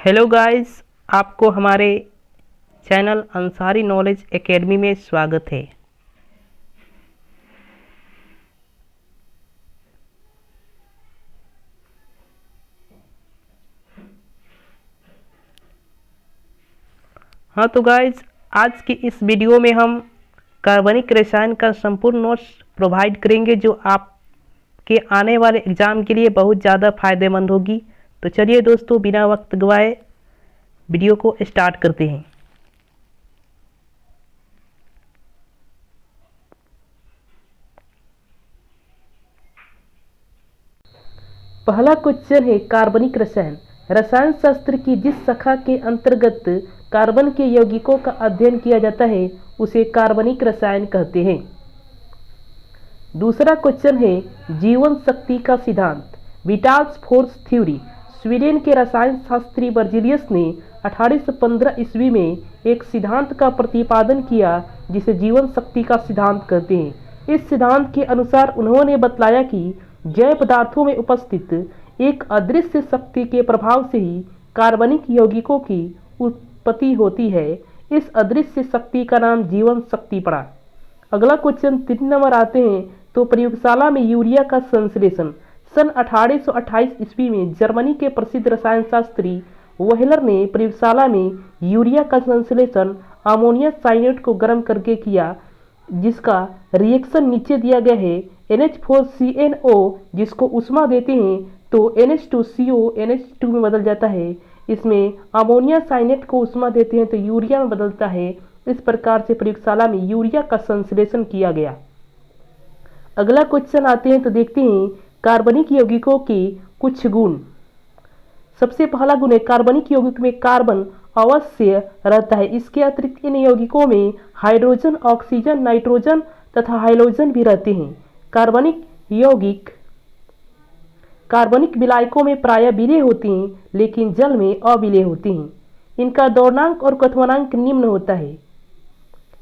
Hello guys, आपको हमारे channel Ansari knowledge academy में स्वागत है। हाँ तो गाइस, आज की इस वीडियो में हम कार्बनिक रसायन का संपूर्ण नोट्स प्रोवाइड करेंगे जो आपके आने वाले एग्ज़ाम के लिए बहुत ज़्यादा फायदेमंद होगी। तो चलिए दोस्तों, बिना वक्त गवाए वीडियो को स्टार्ट करते हैं। पहला क्वेश्चन है कार्बनिक रसायन। रसायन शास्त्र की जिस शाखा के अंतर्गत कार्बन के यौगिकों का अध्ययन किया जाता है उसे कार्बनिक रसायन कहते हैं। दूसरा क्वेश्चन है जीवन शक्ति का सिद्धांत, विटाल्स फोर्स थ्योरी। स्वीडन के रसायन शास्त्री बर्जीलियस ने 1815 ईस्वी में एक सिद्धांत का प्रतिपादन किया जिसे जीवन शक्ति का सिद्धांत कहते हैं। इस सिद्धांत के अनुसार उन्होंने बतलाया कि जैव पदार्थों में उपस्थित एक अदृश्य शक्ति के प्रभाव से ही कार्बनिक यौगिकों की उत्पत्ति होती है। इस अदृश्य शक्ति का नाम जीवन शक्ति पड़ा। अगला क्वेश्चन 3 नंबर आते हैं। तो प्रयोगशाला में यूरिया का संश्लेषण। सन 1828 ईस्वी में जर्मनी के प्रसिद्ध रसायन शास्त्री वेहलर ने प्रयोगशाला में यूरिया का संश्लेषण अमोनिया साइनेट को गर्म करके किया, जिसका रिएक्शन नीचे दिया गया है। NH4CnO जिसको उष्मा देते हैं तो NH2CO NH2 में बदल जाता है। इसमें अमोनिया साइनेट को उष्मा देते हैं तो यूरिया में बदलता है। इस प्रकार से प्रयोगशाला में यूरिया का संश्लेषण किया गया। अगला क्वेश्चन आते हैं तो देखते हैं कार्बनिक यौगिकों के कुछ गुण। सबसे पहला गुण है कार्बनिक यौगिक में कार्बन अवश्य रहता है। इसके अतिरिक्त इन यौगिकों में हाइड्रोजन, ऑक्सीजन, नाइट्रोजन तथा हाइलोजन भी रहते हैं। कार्बनिक यौगिक कार्बनिक विलायकों में प्रायः विलेय होते हैं लेकिन जल में अविलेय होते हैं। इनका द्रव्यमापक और क्वथनांक निम्न होता है।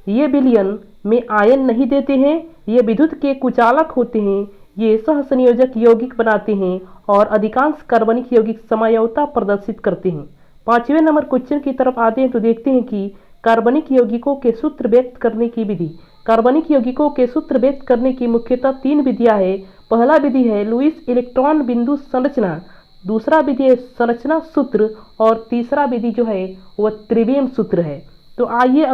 ये विलयन में आयन नहीं देते हैं। ये विद्युत के कुचालक होते हैं। ये सहसंयोजक यौगिक बनाते हैं और अधिकांश कार्बनिक यौगिक समयवता प्रदर्शित करते हैं। 5वें नंबर क्वेश्चन की तरफ आते हैं तो देखते हैं कि कार्बनिक यौगिकों के सूत्र व्यक्त करने की विधि। कार्बनिक यौगिकों के सूत्र व्यक्त करने की मुख्यतः 3 विधियां हैं। पहला विधि है लुईस इलेक्ट्रॉन बिंदु संरचना, दूसरा विधि है संरचना सूत्र और तीसरा विधि जो है वह त्रिविम सूत्र है। तो आइए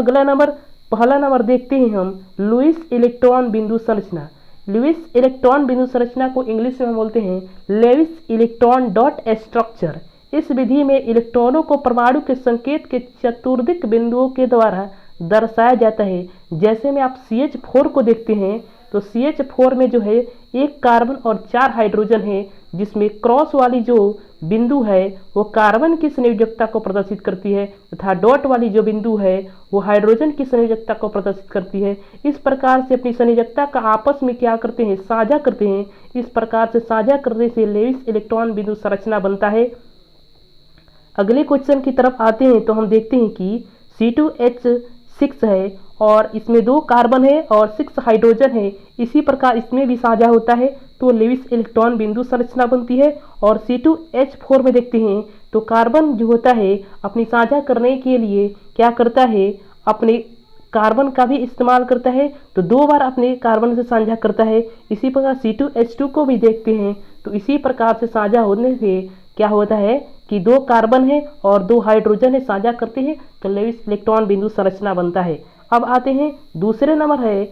पहला नंबर देखते हैं हम लुईस इलेक्ट्रॉन बिंदु संरचना। लुईस इलेक्ट्रॉन बिंदु संरचना को इंग्लिश में हम बोलते हैं लेविस इलेक्ट्रॉन डॉट स्ट्रक्चर। इस विधि में इलेक्ट्रॉनों को परमाणु के संकेत के चतुर्दिक बिंदुओं के द्वारा दर्शाया जाता है। जैसे में आप CH4 को देखते हैं तो CH4 में जो है 1 कार्बन और 4 हाइड्रोजन है, जिसमें क्रॉस वाली जो बिंदु है वो कार्बन की संयोजकता को प्रदर्शित करती है तथा डॉट वाली जो बिंदु है वो हाइड्रोजन की संयोजकता को प्रदर्शित करती है। इस प्रकार से अपनी संयोजकता का आपस में क्या करते हैं, साझा करते हैं। इस प्रकार से साझा करने से लेविस इलेक्ट्रॉन बिंदु संरचना बनता है। अगले क्वेश्चन की तरफ आते हैं तो हम देखते हैं कि C2H6 है और इसमें 2 कार्बन है और 6 हाइड्रोजन है। इसी प्रकार इसमें भी साझा होता है तो लेविस इलेक्ट्रॉन बिंदु संरचना बनती है। और C2H4 में देखते हैं तो कार्बन जो होता है अपनी साझा करने के लिए क्या करता है, अपने कार्बन का भी इस्तेमाल करता है तो 2 बार अपने कार्बन से साझा करता है। इसी प्रकार C2H2 को भी देखते हैं तो इसी प्रकार से साझा होने से क्या होता है कि 2 कार्बन है और 2 हाइड्रोजन है, साझा करते हैं तो लेविस इलेक्ट्रॉन बिंदु संरचना बनता है। अब आते हैं दूसरे नंबर है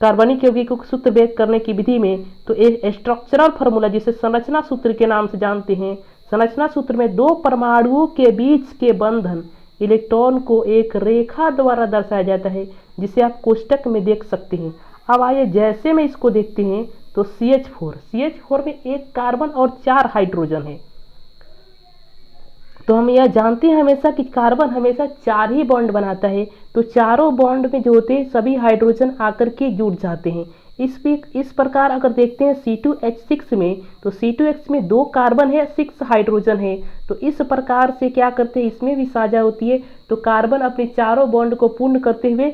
कार्बनिक यौगिकों को सूत्र व्यक्त करने की विधि में। तो एक स्ट्रक्चरल फार्मूला जिसे संरचना सूत्र के नाम से जानते हैं। संरचना सूत्र में 2 परमाणुओं के बीच के बंधन इलेक्ट्रॉन को एक रेखा द्वारा दर्शाया जाता है, जिसे आप कोष्टक में देख सकते हैं। अब आइए जैसे में इसको देखते हैं तो CH4 में 1 कार्बन और 4 हाइड्रोजन है। तो हम यह जानते हैं हमेशा कि कार्बन हमेशा 4 ही बॉन्ड बनाता है, तो चारों बॉन्ड में जो होते हैं सभी हाइड्रोजन आकर के जुड़ जाते हैं। इस प्रकार अगर देखते हैं C2H6 में तो C2H में 2 कार्बन है, 6 हाइड्रोजन है। तो इस प्रकार से क्या करते हैं, इसमें भी साझा होती है। तो कार्बन अपने चारों बॉन्ड को पूर्ण करते हुए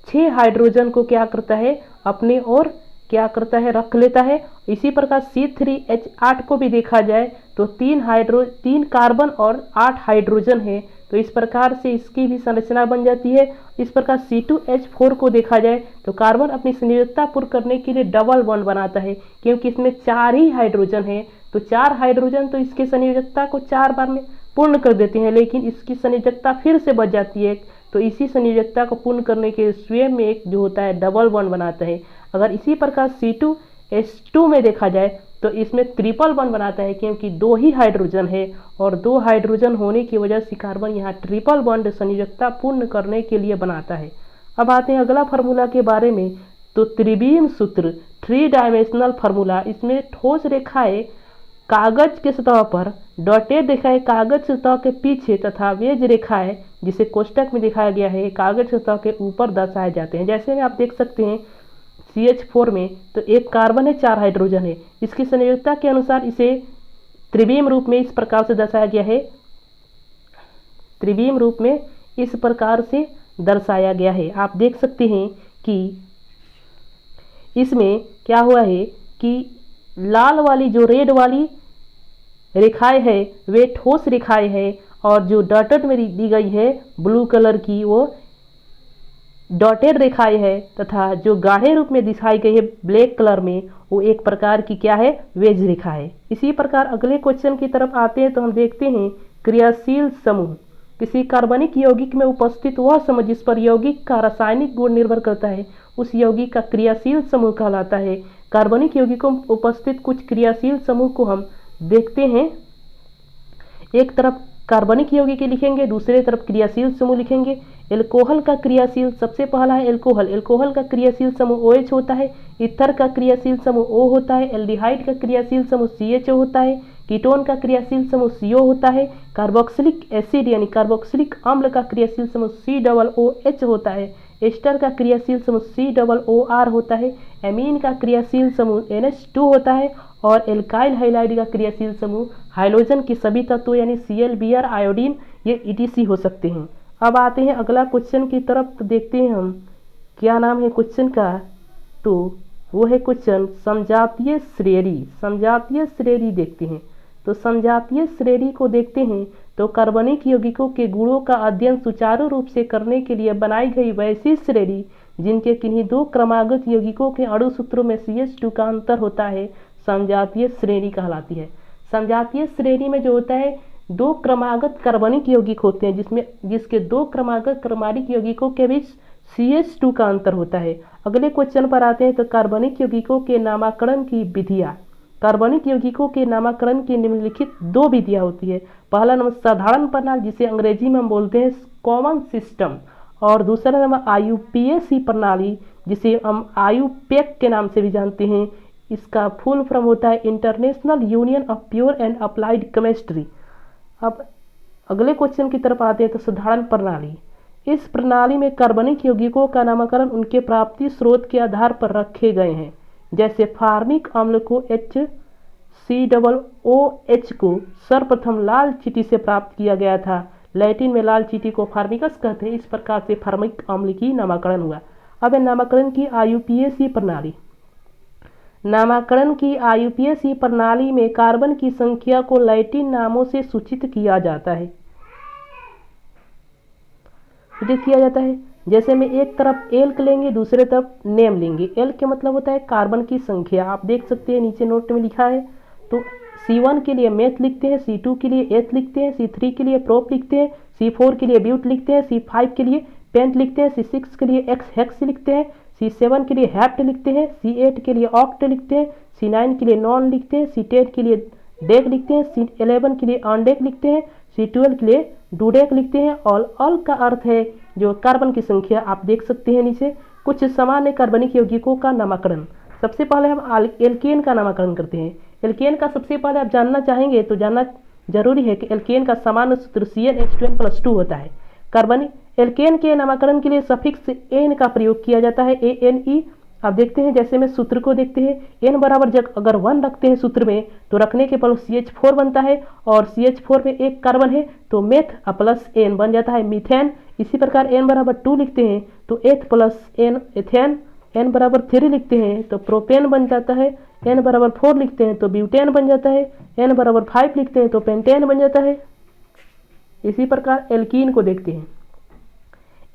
6 हाइड्रोजन को क्या करता है, अपने और क्या करता है, रख लेता है। इसी प्रकार C3H8 को भी देखा जाए तो 3 कार्बन और 8 हाइड्रोजन है, तो इस प्रकार से इसकी भी संरचना बन जाती है। इस प्रकार C2H4 को देखा जाए तो कार्बन अपनी संयोजकता पूर्ण करने के लिए डबल बॉन्ड बनाता है, क्योंकि इसमें 4 ही हाइड्रोजन है, तो 4 हाइड्रोजन तो इसकी संयोजकता को 4 बार में पूर्ण कर देते हैं, लेकिन इसकी संयोजकता फिर से बच जाती है, तो इसी संयोजकता को पूर्ण करने के स्वयं में एक जो होता है डबल बॉन्ड बनाता है। अगर इसी प्रकार C2H2 में देखा जाए तो इसमें ट्रिपल बॉन्ड बनाता है, क्योंकि 2 ही हाइड्रोजन है और 2 हाइड्रोजन होने की वजह से कार्बन यहाँ ट्रिपल बॉन्ड संयोजकता पूर्ण करने के लिए बनाता है। अब आते हैं अगला फार्मूला के बारे में, तो त्रिविम सूत्र 3 डायमेंशनल फार्मूला। इसमें ठोस रेखाएं कागज के सतह पर, डॉटेड रेखाएं कागज सतह के पीछे तथा वेज रेखाएं जिसे कोष्टक में दिखाया गया है कागज सतह के ऊपर दर्शाए जाते हैं। जैसे में आप देख सकते हैं CH4 में तो एक कार्बन है, 4 हाइड्रोजन है, इसकी संयोजकता के अनुसार इसे त्रिविम रूप में इस प्रकार से दर्शाया गया है, त्रिविम रूप में इस प्रकार से दर्शाया गया है। आप देख सकते हैं कि इसमें क्या हुआ है कि लाल वाली जो रेड वाली रेखाएं है वे ठोस रेखाएं है, और जो डॉटेड में दी गई है ब्लू कलर की वो डॉटेड रेखाएं है, तथा जो गाढ़े रूप में दिखाई गई है ब्लैक कलर में वो एक प्रकार की क्या है, वेज रेखा है। इसी प्रकार अगले क्वेश्चन की तरफ आते हैं तो हम देखते हैं क्रियाशील समूह। किसी कार्बनिक यौगिक में उपस्थित वह समूह जिस पर यौगिक का रासायनिक गुण निर्भर करता है उस यौगिक का क्रियाशील समूह कहलाता है। कार्बनिक यौगिकों में उपस्थित कुछ क्रियाशील समूह को हम देखते हैं। एक तरफ कार्बनिक यौगिक लिखेंगे, दूसरे तरफ क्रियाशील समूह लिखेंगे। एल्कोहल का क्रियाशील सबसे पहला है एल्कोहल। एल्कोहल का क्रियाशील समूह OH होता है। ईथर का क्रियाशील समूह O होता है। एल्डिहाइड का क्रियाशील समूह CHO होता है। कीटोन का क्रियाशील समूह CO होता है। कार्बोक्सिलिक एसिड यानी कार्बोक्सिलिक अम्ल का क्रियाशील समूह COOH होता है। एस्टर का क्रियाशील समूह COOR होता है। एमीन का क्रियाशील समूह NH2 होता है, और एल्काइल हाइलाइड का क्रियाशील समूह हाइड्रोजन के सभी तत्वों यानी Cl, Br, आयोडीन ये ETC हो सकते हैं। अब आते हैं अगला क्वेश्चन की तरफ, तो देखते हैं हम क्या नाम है क्वेश्चन का, तो वो है क्वेश्चन समजातीय श्रेणी। समजातीय श्रेणी देखते हैं, तो समजातीय श्रेणी को देखते हैं तो कार्बनिक यौगिकों के गुणों का अध्ययन सुचारू रूप से करने के लिए बनाई गई वैसी श्रेणी जिनके किन्हीं 2 क्रमागत यौगिकों के अणु सूत्रों में CH2 का अंतर होता है समजातीय श्रेणी कहलाती है। समजातीय श्रेणी में जो होता है 2 क्रमागत कार्बनिक यौगिक होते हैं जिसके 2 क्रमागत क्रमागत यौगिकों के बीच CH2 का अंतर होता है। अगले क्वेश्चन पर आते हैं तो कार्बनिक यौगिकों के नामकरण की विधियाँ। कार्बनिक यौगिकों के नामकरण की निम्नलिखित 2 विधियाँ होती है। पहला नंबर साधारण प्रणाली जिसे अंग्रेजी में हम बोलते हैं कॉमन सिस्टम, और दूसरा नंबर IUPAC प्रणाली जिसे हम IUPAC के नाम से भी जानते हैं। इसका फुल फॉर्म होता है international union of pure and applied chemistry. अब अगले क्वेश्चन की तरफ आते हैं तो साधारण प्रणाली। इस प्रणाली में कार्बनिक यौगिकों का नामकरण उनके प्राप्ति स्रोत के आधार पर रखे गए हैं। जैसे फार्मिक अम्ल को HCOOH को सर्वप्रथम लाल चींटी से प्राप्त किया गया था। लैटिन में लाल चींटी को फार्मिकस कहते हैं। इस प्रकार से फार्मिक अम्ल की नामकरण हुआ। अब है नामकरण की IUPAC प्रणाली। नामकरण की IUPAC प्रणाली में कार्बन की संख्या को लैटिन नामों से सूचित किया जाता है। जैसे में एक तरफ एल्क लेंगे, दूसरे तरफ नेम लेंगे। एल्क के मतलब होता है कार्बन की संख्या। आप देख सकते हैं नीचे नोट में लिखा है, तो C1 के लिए मेथ लिखते हैं, C2 के लिए एथ लिखते हैं, C3 के लिए प्रोप लिखते हैं, C4 के लिए ब्यूट लिखते हैं, C5 के लिए पेंट लिखते हैं, C6 के लिए हेक्स लिखते हैं, C7 के लिए हेप्ट लिखते हैं, C8 के लिए ऑक्ट लिखते हैं, C9 के लिए नॉन लिखते हैं, C10 के लिए डेक लिखते हैं, C11 के लिए ऑनडेक लिखते हैं, C12 के लिए डूडेक लिखते हैं। और अल का अर्थ है जो कार्बन की संख्या। आप देख सकते हैं नीचे कुछ सामान्य कार्बनिक यौगिकों का नामकरण। सबसे पहले हम एल्केन का नामकरण करते हैं। एल्केन का सबसे पहले आप जानना चाहेंगे तो जानना जरूरी है कि एल्केन का सामान्य सूत्र CnH2n+2 होता है। कार्बनिक एल्केन के नामकरण के लिए सफिक्स एन का प्रयोग किया जाता है, ANE। आप देखते हैं जैसे में सूत्र को देखते हैं, n बराबर जब अगर 1 रखते हैं सूत्र में तो रखने के फल CH4 बनता है, और CH4 में एक कार्बन है तो मेथ प्लस n बन जाता है मीथेन। इसी प्रकार n बराबर 2 लिखते हैं तो एथ प्लस n एथेन। n बराबर 3 लिखते हैं तो प्रोपेन बन जाता है, n बराबर 4 लिखते हैं तो ब्यूटेन बन जाता है, n बराबर 5 लिखते हैं तो पेंटेन बन जाता है। इसी प्रकार एल्कीन को देखते हैं।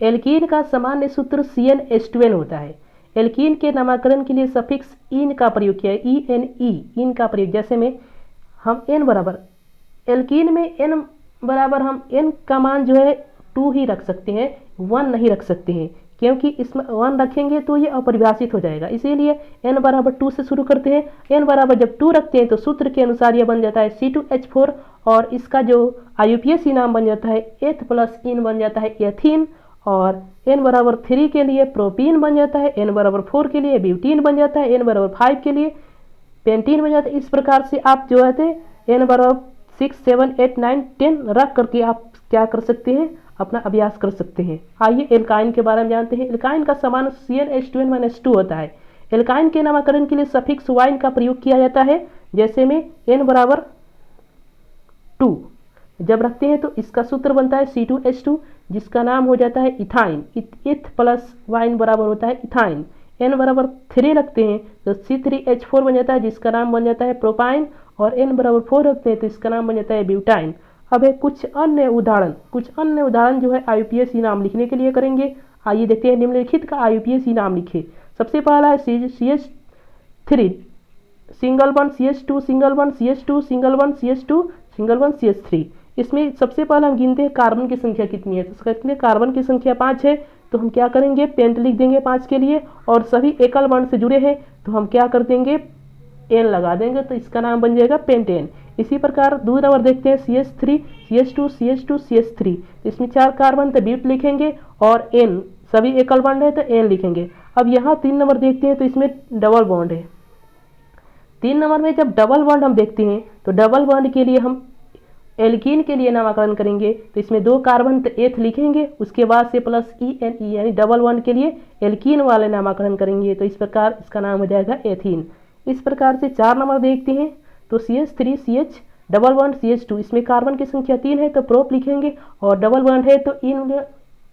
एल्कीन का सामान्य सूत्र CnH2n होता है। एल्कीन के नामकरण के लिए सफिक्स इन का प्रयोग किया है, इन का प्रयोग। जैसे में हम n बराबर, एल्कीन में n बराबर हम n का मान जो है 2 ही रख सकते हैं, 1 नहीं रख सकते हैं, क्योंकि इसमें 1 रखेंगे तो ये अपरिभाषित हो जाएगा। इसीलिए n बराबर 2 से शुरू करते हैं। n बराबर जब 2 रखते हैं तो सूत्र के अनुसार यह बन जाता है C2H4 और इसका जो IUPAC नाम बन जाता है एथ प्लस इन बन जाता है एथीन। और n बराबर 3 के लिए प्रोपीन बन जाता है, n बराबर 4 के लिए ब्यूटीन बन जाता है, n बराबर 5 के लिए पेंटीन बन जाता है। इस प्रकार से आप जो है n बराबर 6, 7, 8, 9, 10 रख करके आप क्या कर सकते हैं, अपना अभ्यास कर सकते हैं। आइए एल्काइन के बारे में जानते हैं। एल्काइन का समान CnH2n-2 होता है। एल्काइन के नामकरण के लिए सफिक्स वाइन का प्रयोग किया जाता है। जैसे में n बराबर 2 जब रखते हैं तो इसका सूत्र बनता है C2H2 जिसका नाम हो जाता है इथाइन। इथ प्लस वाइन बराबर होता है इथाइन। n बराबर 3 रखते हैं तो C3H4 बन जाता है जिसका नाम बन जाता है प्रोपाइन। और n बराबर 4 रखते हैं तो इसका नाम बन जाता है ब्यूटाइन। अब है कुछ अन्य उदाहरण जो है IUPAC नाम लिखने के लिए करेंगे। आइए देखते हैं निम्नलिखित का IUPAC नाम लिखे। सबसे पहला है CH3 single one, CH2 single one, CH2 single one, CH2 single one, CH3। इसमें सबसे पहले हम गिनते हैं कार्बन की संख्या कितनी है। तो कहते हैं कार्बन की संख्या 5 है तो हम क्या करेंगे, पेंट लिख देंगे 5 के लिए। और सभी एकल बॉन्ड से जुड़े हैं तो हम क्या कर देंगे, एन लगा देंगे तो इसका नाम बन जाएगा पेंटेन। इसी प्रकार दूसरा नंबर देखते हैं CH3 CH2 CH2 CH3। इसमें 4 कार्बन तो ब्यूट लिखेंगे और एन सभी एकल बॉन्ड है तो एन लिखेंगे। अब यहाँ 3 नंबर देखते हैं तो इसमें डबल बॉन्ड है। 3 नंबर में जब डबल बॉन्ड हम देखते हैं तो डबल बॉन्ड के लिए हम एल्कीन के लिए नामकरण करेंगे तो इसमें 2 कार्बन तो एथ लिखेंगे, उसके बाद से प्लस ENE यानी डबल बॉन्ड के लिए एल्कीन वाले नामकरण करेंगे तो इस प्रकार इसका नाम हो जाएगा एथीन। इस प्रकार से 4 नंबर देखते हैं तो CH3 CH double bond CH2। इसमें कार्बन की संख्या 3 है तो प्रोप लिखेंगे और डबल बॉन्ड है तो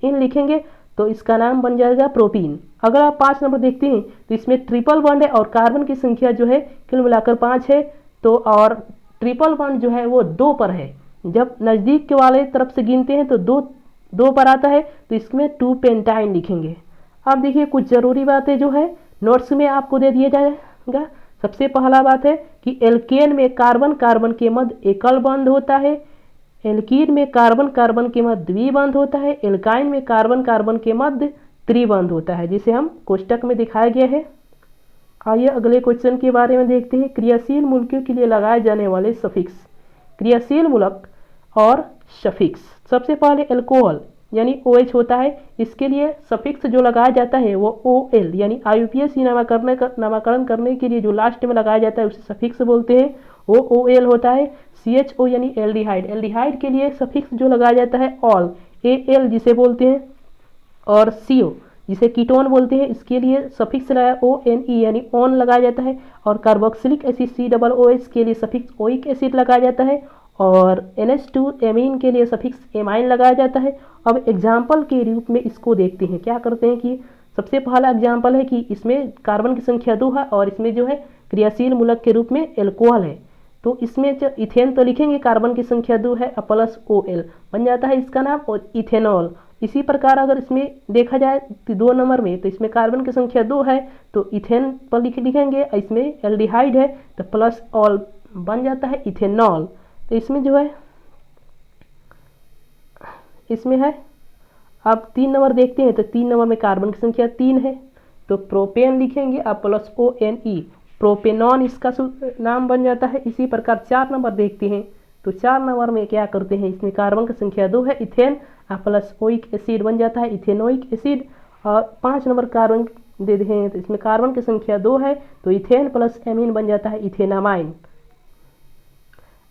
इन लिखेंगे तो इसका नाम बन जाएगा प्रोपीन। अगर आप 5 नंबर देखते हैं तो इसमें ट्रिपल बॉन्ड है और कार्बन की संख्या जो है कुल मिलाकर 5 है तो और ट्रिपल बॉन्ड जो है वो 2 पर है। जब नज़दीक के वाले तरफ से गिनते हैं तो 2 पर आता है तो इसमें 2 पेंटाइन लिखेंगे। अब देखिए कुछ ज़रूरी बातें जो है नोट्स में आपको दे दिया जाएगा। सबसे पहला बात है कि एल्केन में कार्बन के मध्य एकल बंध होता है, एल्कीन में कार्बन के मध्य द्विबंध होता है, एल्काइन में कार्बन के मध्य त्रिबंध होता है, जिसे हम कोष्टक में दिखाया गया है। आइए अगले क्वेश्चन के बारे में देखते हैं। क्रियाशील मूलकों के लिए लगाए जाने वाले सफिक्स। क्रियाशील मूलक और सफिक्स। सबसे पहले अल्कोहल यानी OH होता है, इसके लिए सफिक्स जो लगाया जाता है वो OL यानी IUPAC नामकरण करने के लिए जो लास्ट में लगाया जाता है उसे सफिक्स बोलते हैं, वो OL होता है। CHO यानी एल्डिहाइड के लिए सफिक्स जो लगाया जाता है ऑल, AL जिसे बोलते हैं, और CO जिसे कीटोन बोलते हैं, इसके लिए सफिक्स लगाया ONE यानी ऑन लगाया जाता है। और कार्बोक्सिलिक एसिड COOH के लिए सफिक्स ओइक एसिड लगाया जाता है और NH2 एमीन के लिए सफिक्स एमाइन लगाया जाता है। अब एग्जाम्पल के रूप में इसको देखते हैं। क्या करते हैं कि सबसे पहला एग्जाम्पल है कि इसमें कार्बन की संख्या 2 है और इसमें जो है क्रियाशील मूलक के रूप में एल्कोहल है, तो इसमें जो इथेन तो लिखेंगे, कार्बन की संख्या 2 है प्लस OL बन जाता है इसका नाम, और इथेनॉल। इसी प्रकार अगर इसमें देखा जाए 2 नंबर में तो इसमें कार्बन की संख्या 2 है तो इथेन पर लिखेंगे, इसमें एल्डिहाइड है तो प्लस ऑल बन जाता है इथेनॉल। तो इसमें जो है इसमें है। अब 3 नंबर देखते हैं तो 3 नंबर में कार्बन की संख्या 3 है तो प्रोपेन लिखेंगे अब प्लस ONE, प्रोपेनॉन इसका नाम बन जाता है। इसी प्रकार 4 नंबर देखते हैं तो 4 नंबर में क्या करते हैं, इसमें कार्बन की संख्या 2 है, इथेन प्लस ओइक एसिड बन जाता है इथेनोइक एसिड। और 5 नंबर कार्बन दे हैं तो इसमें कार्बन की संख्या 2 है तो इथेन प्लस एमीन बन जाता है इथेनामाइन।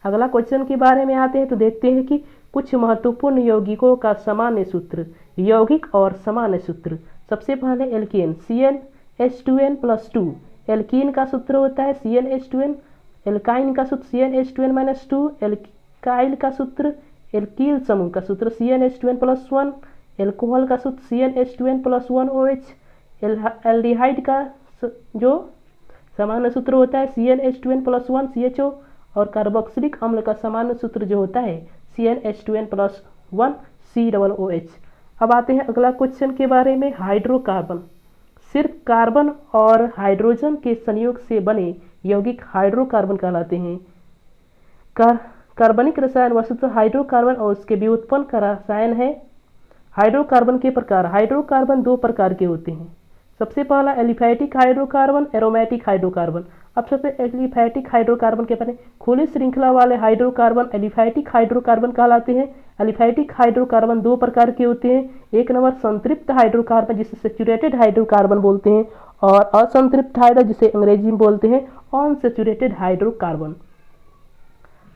अगला क्वेश्चन के बारे में आते हैं तो देखते हैं कि कुछ महत्वपूर्ण यौगिकों का सामान्य सूत्र। यौगिक और सामान्य सूत्र। सबसे पहले एल्केन CnH2n+2। एल्कीन का सूत्र होता है CnH2n, एल्काइन का सूत्र CnH2n-2, एल्काइल का सूत्र एल्कील समूह का सूत्र CnH2n+1, एल्कोहल का सूत्र CnH2n+1OH, एल्डिहाइड का जो सामान्य सूत्र होता है CnH2n+1 CHO, और कार्बोक्सिलिक अम्ल का सामान्य सूत्र जो होता है CnH2n+1 COOH। अब आते हैं अगला क्वेश्चन के बारे में, हाइड्रोकार्बन। सिर्फ कार्बन और हाइड्रोजन के संयोग से बने यौगिक हाइड्रोकार्बन कहलाते हैं। कार्बनिक रसायन वस्तुतः हाइड्रोकार्बन और उसके व्युत्पन्न का रसायन है। हाइड्रोकार्बन के प्रकार, हाइड्रोकार्बन दो प्रकार के होते हैं। सबसे पहला एलिफैटिक हाइड्रोकार्बन, एरोमेटिक हाइड्रोकार्बन। अब सबसे एलिफैटिक हाइड्रोकार्बन के बारे में, खुली श्रृंखला वाले हाइड्रोकार्बन एलिफैटिक हाइड्रोकार्बन कहलाते हैं। एलिफैटिक हाइड्रोकार्बन दो प्रकार के होते हैं। एक नंबर संतृप्त हाइड्रोकार्बन जिसे सैचुरेटेड हाइड्रोकार्बन बोलते हैं, और असंतृप्त हाइड्रो जिसे अंग्रेजी में बोलते हैं अनसैचुरेटेड हाइड्रोकार्बन।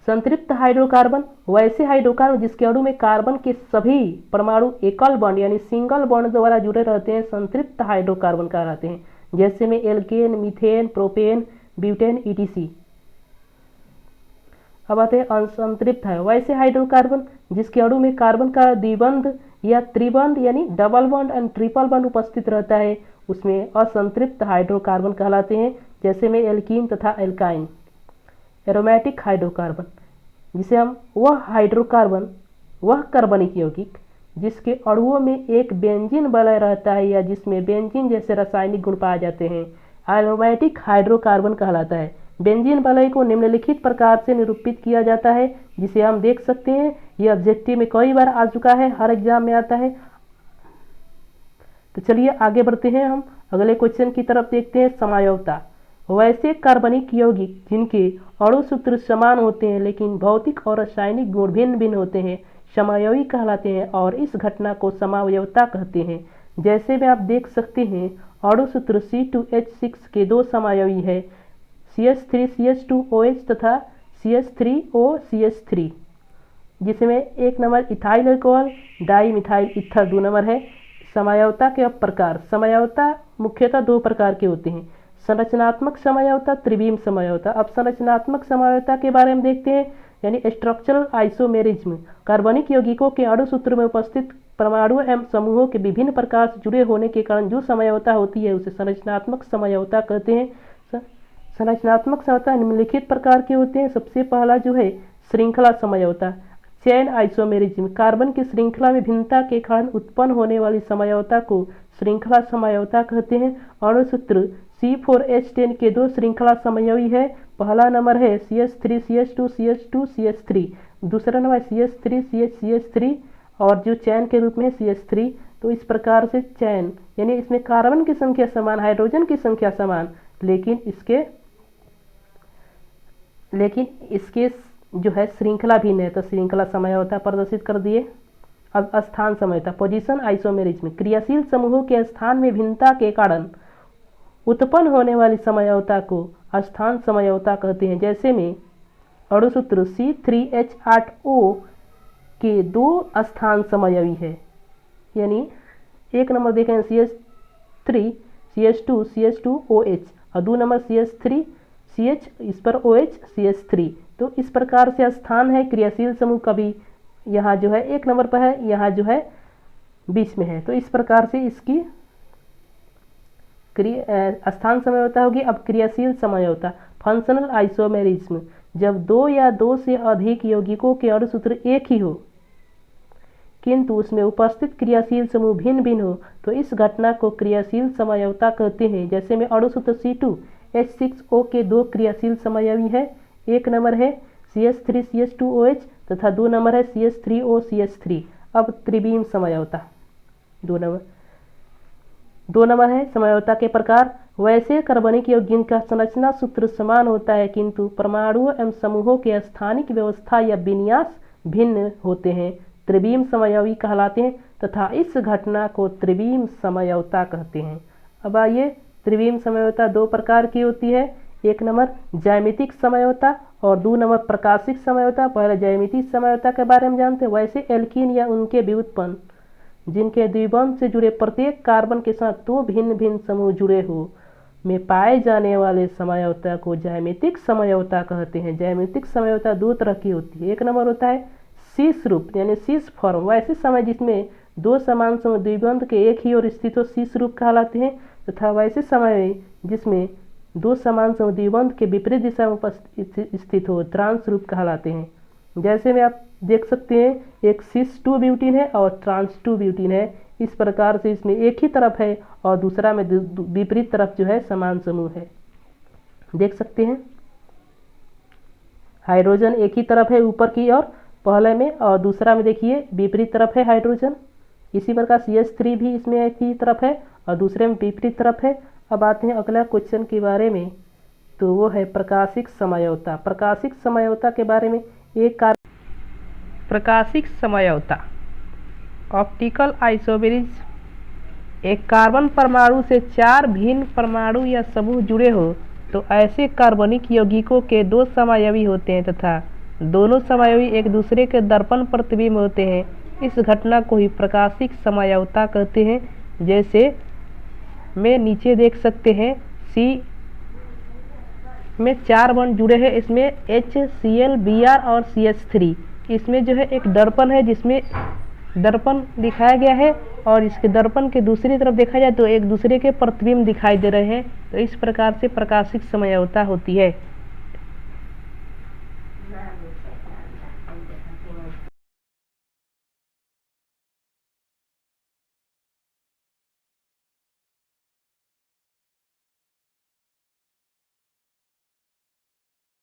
संतृप्त हाइड्रोकार्बन वैसे हाइड्रोकार्बन जिसके अणु में कार्बन के सभी परमाणु एकल बॉन्ड यानी सिंगल बॉन्ड द्वारा जुड़े रहते हैं संतृप्त हाइड्रोकार्बन कहलाते हैं, जैसे में alkane, methane, propane, butane ETC। अब आते हैं असंतृप्त है वैसे हाइड्रोकार्बन जिसके अणु में कार्बन का द्विबंध या त्रिबंध यानी double bond and triple bond उपस्थित रहता है, उसमें असंतृप्त हाइड्रोकार्बन कहलाते हैं, जैसे में एल्कीन तथा एल्काइन। एरोमेटिक हाइड्रोकार्बन जिसे हम वह कार्बनिक यौगिक जिसके अणुओं में एक बेंजीन वलय रहता है या जिसमें बेंजीन जैसे रासायनिक गुण पाए जाते हैं, एरोमेटिक हाइड्रोकार्बन कहलाता है। बेंजीन वलय को निम्नलिखित प्रकार से निरूपित किया जाता है, जिसे हम देख सकते हैं। यह ऑब्जेक्टिव में कई बार आ चुका है, हर एग्जाम में आता है। तो चलिए आगे बढ़ते हैं, हम अगले क्वेश्चन की तरफ देखते हैं। समायोक्ता वैसे कार्बनिक यौगिक जिनके अणु सूत्र समान होते हैं लेकिन भौतिक और रासायनिक गुण भिन्न भिन्न होते हैं समायोगी कहलाते हैं, और इस घटना को समावयवता कहते हैं। जैसे में आप देख सकते हैं अणु सूत्र C2H6 के दो समायोगी है, CH3CH2OH तथा CH3OCH3, जिसमें एक number ethyl alcohol, di methyl ether 2 number है। समायोक्ता के अब प्रकार, समायोक्ता मुख्यतः दो प्रकार के होते हैं, संरचनात्मक समायोक्ता, त्रिविम समायोक्ता। अब संरचनात्मक समायोक्ता के बारे में देखते हैं, यानी स्ट्रक्चरल आइसोमेरिज्म। कार्बनिक यौगिकों के अणु सूत्र में उपस्थित परमाणु एवं समूहों के विभिन्न प्रकार से जुड़े होने के कारण जो समायोक्ता होती है उसे संरचनात्मक समायोक्ता कहते हैं। संरचनात्मक समायोक्ता निम्नलिखित प्रकार के होते हैं। सबसे पहला जो है श्रृंखला समायोक्ता, चेन आइसोमेरिज्म। कार्बन की श्रृंखला में भिन्नता के कारण उत्पन्न होने वाली समायोक्ता को श्रृंखला समायोक्ता कहते हैं। अणु सूत्र C4H10 के दो श्रृंखला समायोगी है। पहला नंबर है CH3CH2CH2CH3, दूसरा नंबर CH3CH3 और जो चैन के रूप में है CH3। तो इस प्रकार से चैन यानी इसमें कार्बन की संख्या समान, हाइड्रोजन की संख्या समान, लेकिन इसके जो है श्रृंखला भिन्न है, तो श्रृंखला समायोक्ता प्रदर्शित कर दिए। अब स्थान समायोक्ता, पोजीशन आइसोमेरिज्म। क्रियाशील समूहों के स्थान में भिन्नता के कारण उत्पन्न होने वाली समायोक्ता को स्थान समायोक्ता कहते हैं। जैसे में अणु सूत्र C3H8O के दो स्थान समायोगी है, यानी एक नंबर देखें CH3 CH2 CH2OH और 2 नंबर CH3 CH इस पर OH CH3। तो इस प्रकार से स्थान है क्रियाशील समूह, कभी यहाँ जो है एक नंबर पर है, यहाँ जो है बीच में है। तो इस प्रकार से इसकी स्थान समायोक्ता होगी। अब क्रियाशील समायोक्ता, फंक्शनल आइसोमेरिज्म। जब दो या दो से अधिक यौगिकों के अणु सूत्र एक ही हो किंतु उसमें उपस्थित क्रियाशील समूह भिन्न भिन्न हो तो इस घटना को क्रियाशील समायोक्ता कहते हैं। जैसे में अणु सूत्र C2H6O के दो क्रियाशील समायोगी है, एक नंबर है CH3CH2OH तथा 2 नंबर है CH3OCH3। अब त्रिविम समायोक्ता, 2 नंबर है समायोक्ता के प्रकार। वैसे कार्बनिक यौगिक का संरचना सूत्र समान होता है किंतु परमाणुओं एवं समूहों के स्थानिक व्यवस्था या विन्यास भिन्न होते हैं, त्रिविम समायोगी कहलाते हैं तथा इस घटना को त्रिविम समायोक्ता कहते हैं। अब आइए, त्रिविम समायोक्ता दो प्रकार की होती है, एक नंबर ज्यामितिक समायोक्ता और 2 नंबर प्रकाशिक समायोक्ता। पहले ज्यामितिक समायोक्ता के बारे में जानते हैं। वैसे एल्कीन या उनके व्युत्पन्न जिनके द्विबंध से जुड़े प्रत्येक कार्बन के साथ दो भिन्न भिन्न समूह जुड़े हो में पाए जाने वाले समायोक्ता को ज्यामितिक समायोक्ता कहते हैं। ज्यामितिक समायोक्ता दो तरह की होती है, एक नंबर होता है शीश रूप यानी शीश फॉर्म, वैसे समय जिसमें दो समान समूह द्विबंध के एक ही ओर स्थित हो शीश रूप कहलाते हैं। तथा वैसे समय जिसमें दो समान समूह द्विबंध के विपरीत दिशा में स्थित हो ट्रांस रूप कहलाते हैं। जैसे में आप देख सकते हैं एक सिस 2 ब्यूटीन है और ट्रांस 2 ब्यूटीन है। इस प्रकार से इसमें एक ही तरफ है और दूसरा में विपरीत तरफ जो है समान समूह है। देख सकते हैं हाइड्रोजन एक ही तरफ है ऊपर की ओर पहले में, और दूसरा में देखिए विपरीत तरफ है हाइड्रोजन। इसी प्रकार CH3 भी इसमें एक ही तरफ है और दूसरे में विपरीत तरफ है। अब आते हैं अगला क्वेश्चन के बारे में, तो वो है प्रकाशिक समयवता। प्रकाशिक समयवता के बारे में एक प्रकाशिक समयवता ऑप्टिकल आइसोमेरिज। एक कार्बन परमाणु से 4 भिन्न परमाणु या समूह जुड़े हो तो ऐसे कार्बनिक यौगिकों के 2 समायवी होते हैं तथा दोनों समायवी एक दूसरे के दर्पण प्रतिबिंब होते हैं। इस घटना को ही प्रकाशिक समयवता कहते हैं। जैसे में नीचे देख सकते हैं C में 4 बॉन्ड जुड़े हैं, इसमें HCl, Br और CH3। इसमें जो है एक दर्पण है जिसमें दर्पण दिखाया गया है और इसके दर्पण के दूसरी तरफ देखा जाए तो एक दूसरे के प्रतिबिंब दिखाई दे रहे हैं। तो इस प्रकार से प्रकाशिक समयवता होती है।